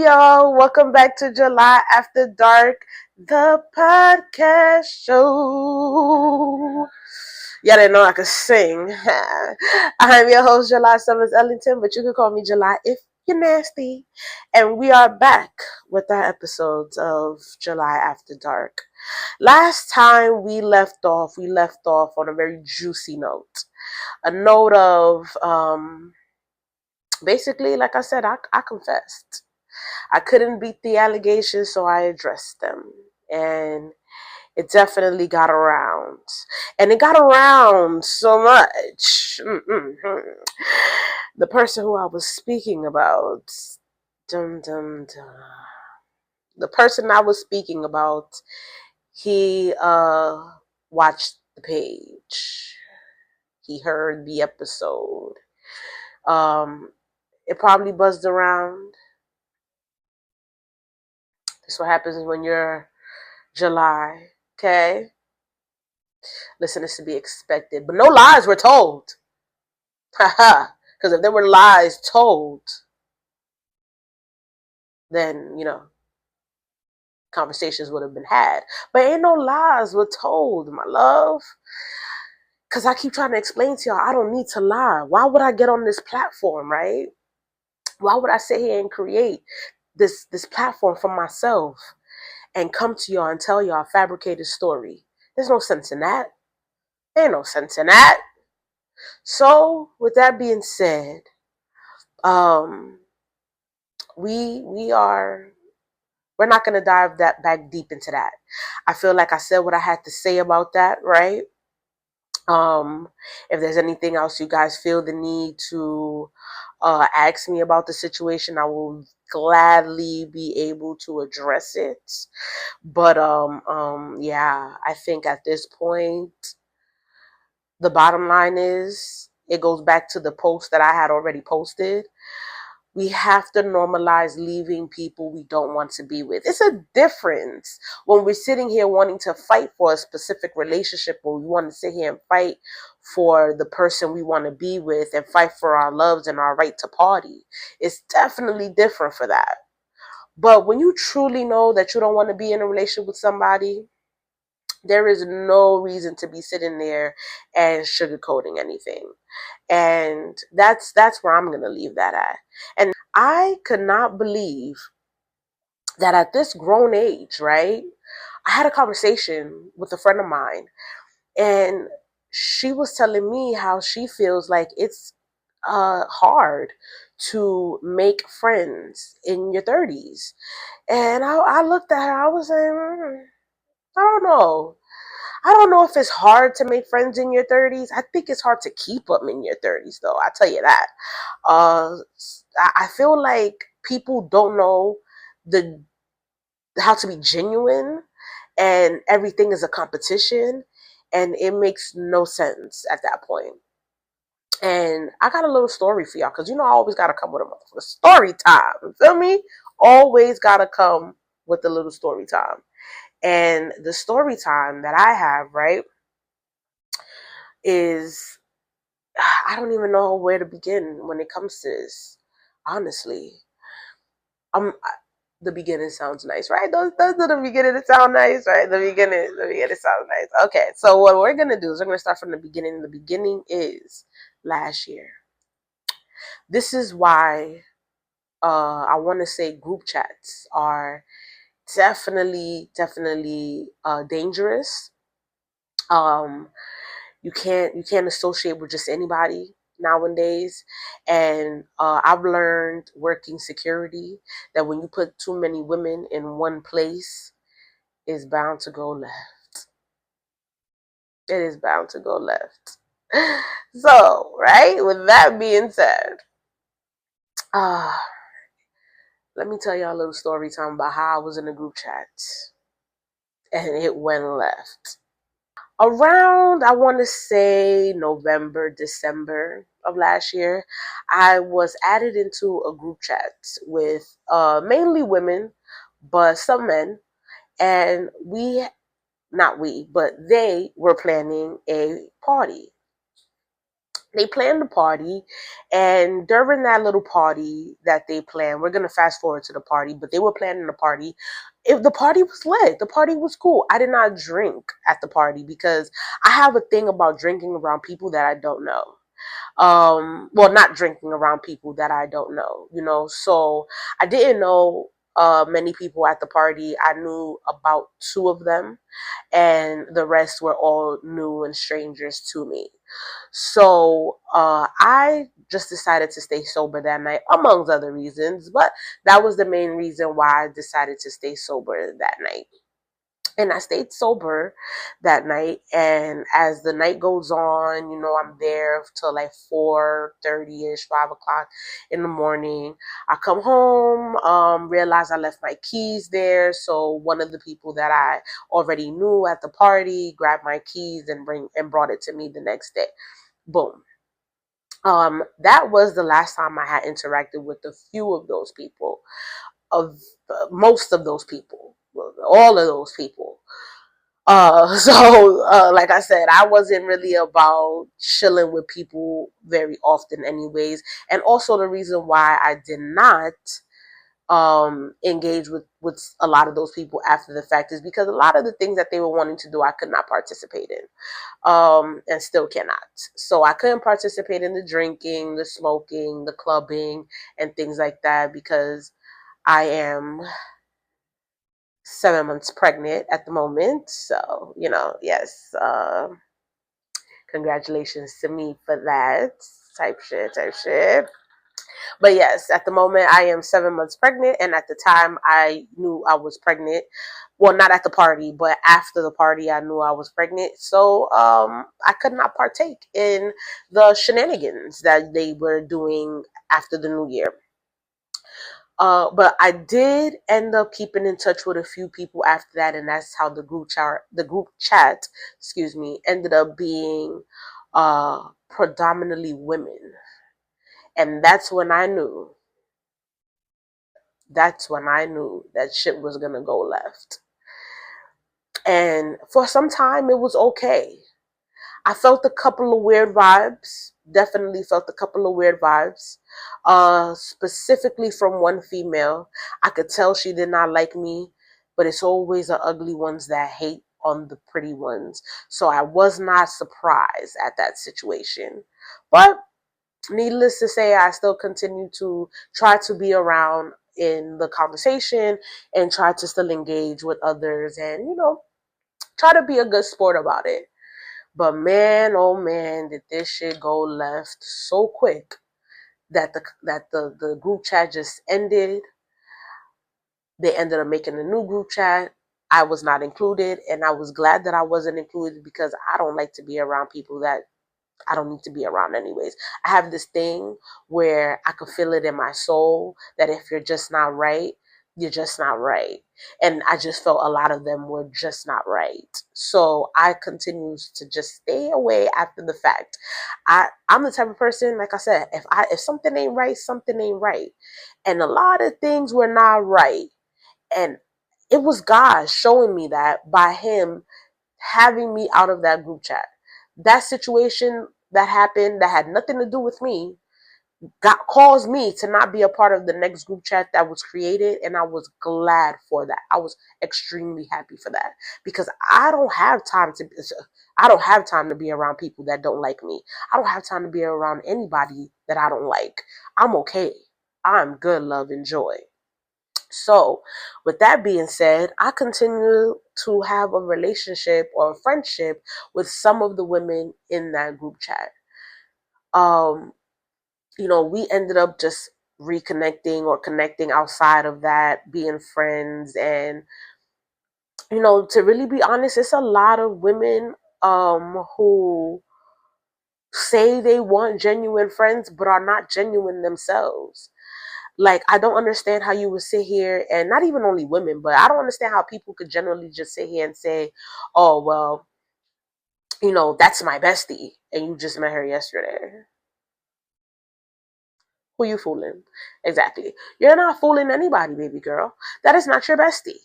y'all. Welcome back to July After Dark, the podcast show. Y'all didn't know I could sing. I'm your host, July Summers Ellington, but you can call me July if you're nasty. And we are back with our episodes of July After Dark. Last time we left off on a very juicy note. A note of, basically, like I said, I confessed. I couldn't beat the allegations, so I addressed them. And it definitely got around. And it got around so much. The person who I was speaking about, the person I was speaking about, he watched the page. He heard the episode. It probably buzzed around. That's what happens when you're July, okay? Listen, it's to be expected. But no lies were told. Haha. Because if there were lies told, then, conversations would have been had. But ain't no lies were told, my love. Because I keep trying to explain to y'all, I don't need to lie. Why would I get on this platform, right? Why would I sit here and create this platform for myself and come to y'all and tell y'all a fabricated story? There's no sense in that. There ain't no sense in that. So, with that being said, we're not going to dive that back deep into that. I feel like I said what I had to say about that, right? If there's anything else you guys feel the need to ask me about the situation, I will gladly be able to address it. But yeah, I think at this point, the bottom line is, it goes back to the post that I had already posted. We have to normalize leaving people we don't want to be with. It's a difference when we're sitting here wanting to fight for a specific relationship, or we want to sit here and fight for the person we want to be with and fight for our loves and our right to party. It's definitely different for that. But when you truly know that you don't want to be in a relationship with somebody, there is no reason to be sitting there and sugarcoating anything. And that's where I'm going to leave that at. And I could not believe that at this grown age, right? I had a conversation with a friend of mine, and she was telling me how she feels like it's hard to make friends in your 30s. And I looked at her, I was like, I don't know. I don't know if it's hard to make friends in your 30s. I think it's hard to keep them in your 30s, though. I tell you that. I feel like people don't know how to be genuine, and everything is a competition, and it makes no sense at that point. And I got a little story for y'all, because I always got to come with a story time. You feel me? Always got to come with a little story time. And the story time that I have, right, is, I don't even know where to begin when it comes to this, honestly. The beginning sounds nice, right? Those the beginning that sound nice, right? The beginning sounds nice. Okay, so what we're gonna do is we're gonna start from the beginning. The beginning is last year. This is why I want to say group chats are definitely dangerous. You can't associate with just anybody nowadays. And I've learned working security that when you put too many women in one place, it's bound to go left. It is bound to go left. So, right, with that being said, let me tell y'all a little story time about how I was in a group chat and it went left. Around, I want to say November, December of last year, I was added into a group chat with mainly women, but some men. And they were planning a party. They planned the party, and during that little party that they planned, we're gonna fast forward to the party, but they were planning the party. If the party was lit, the party was cool. I did not drink at the party because I have a thing about drinking around people that I don't know. Well, not drinking around people that I don't know, so I didn't know many people at the party. I knew about two of them, and the rest were all new and strangers to me. So I just decided to stay sober that night, amongst other reasons, but that was the main reason why I decided to stay sober that night. And I stayed sober that night. And as the night goes on, I'm there till like 4:30ish, 5 o'clock in the morning. I come home, realize I left my keys there. So one of the people that I already knew at the party grabbed my keys and brought it to me the next day. Boom. That was the last time I had interacted with a few of those people, of most of those people, all of those people. Like I said, I wasn't really about chilling with people very often, anyways. And also, the reason why I did not engage with a lot of those people after the fact is because a lot of the things that they were wanting to do, I could not participate in, and still cannot. So I couldn't participate in the drinking, the smoking, the clubbing, and things like that because I am 7 months pregnant at the moment. So, yes, congratulations to me for that. Type shit, type shit. But yes, at the moment I am 7 months pregnant, and at the time I knew I was pregnant. Well, not at the party, but after the party, I knew I was pregnant. So I could not partake in the shenanigans that they were doing after the new year. But I did end up keeping in touch with a few people after that, and that's how the group chat, excuse me, ended up being predominantly women, and that's when I knew that shit was gonna go left. And for some time, it was okay. I felt a couple of weird vibes. Definitely felt a couple of weird vibes. Specifically from one female. I could tell she did not like me, but it's always the ugly ones that hate on the pretty ones. So I was not surprised at that situation. But needless to say, I still continue to try to be around in the conversation and try to still engage with others and, try to be a good sport about it. But man, oh man, did this shit go left so quick that the group chat just ended. They ended up making a new group chat. I was not included, and I was glad that I wasn't included because I don't like to be around people that I don't need to be around anyways. I have this thing where I could feel it in my soul that if you're just not right, you're just not right. And I just felt a lot of them were just not right. So I continued to just stay away after the fact. I'm the type of person, like I said, if something ain't right, something ain't right. And a lot of things were not right. And it was God showing me that by him having me out of that group chat. That situation that happened that had nothing to do with me got caused me to not be a part of the next group chat that was created, and I was glad for that. I was extremely happy for that because I don't have time to be around people that don't like me. I don't have time to be around anybody that I don't like. I'm okay. I'm good, love, and joy. So, with that being said, I continue to have a relationship or a friendship with some of the women in that group chat. Um, we ended up just reconnecting or connecting outside of that, being friends. And, to really be honest, it's a lot of women who say they want genuine friends but are not genuine themselves. Like, I don't understand how you would sit here, and not even only women, but I don't understand how people could generally just sit here and say, oh, well, that's my bestie, and you just met her yesterday. Who you fooling? Exactly. You're not fooling anybody, baby girl. That is not your bestie.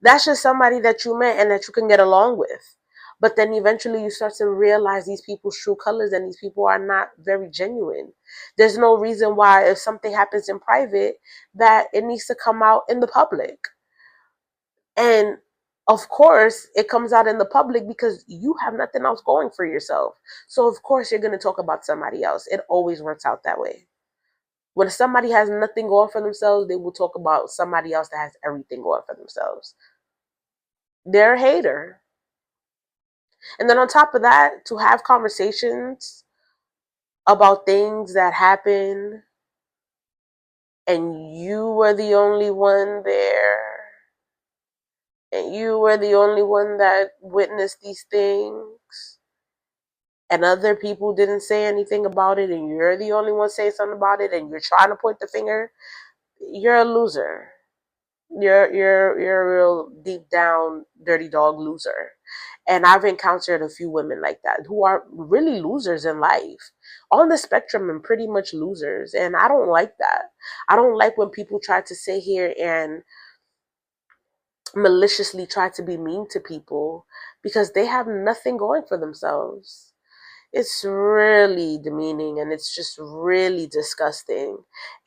That's just somebody that you met and that you can get along with. But then eventually you start to realize these people's true colors, and these people are not very genuine. There's no reason why, if something happens in private, that it needs to come out in the public. And of course, it comes out in the public because you have nothing else going for yourself. So of course, you're going to talk about somebody else. It always works out that way. When somebody has nothing going for themselves, they will talk about somebody else that has everything going for themselves. They're a hater. And then on top of that, to have conversations about things that happen and you were the only one there, and you were the only one that witnessed these things, and other people didn't say anything about it, and you're the only one saying something about it, and you're trying to point the finger, you're a loser. You're a real deep down dirty dog loser. And I've encountered a few women like that who are really losers in life, on the spectrum, and pretty much losers. And I don't like that. I don't like when people try to sit here and maliciously try to be mean to people because they have nothing going for themselves. It's really demeaning, and it's just really disgusting.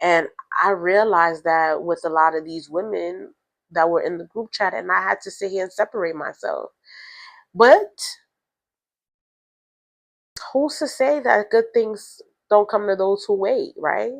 And I realized that with a lot of these women that were in the group chat, and I had to sit here and separate myself. But who's to say that good things don't come to those who wait, right?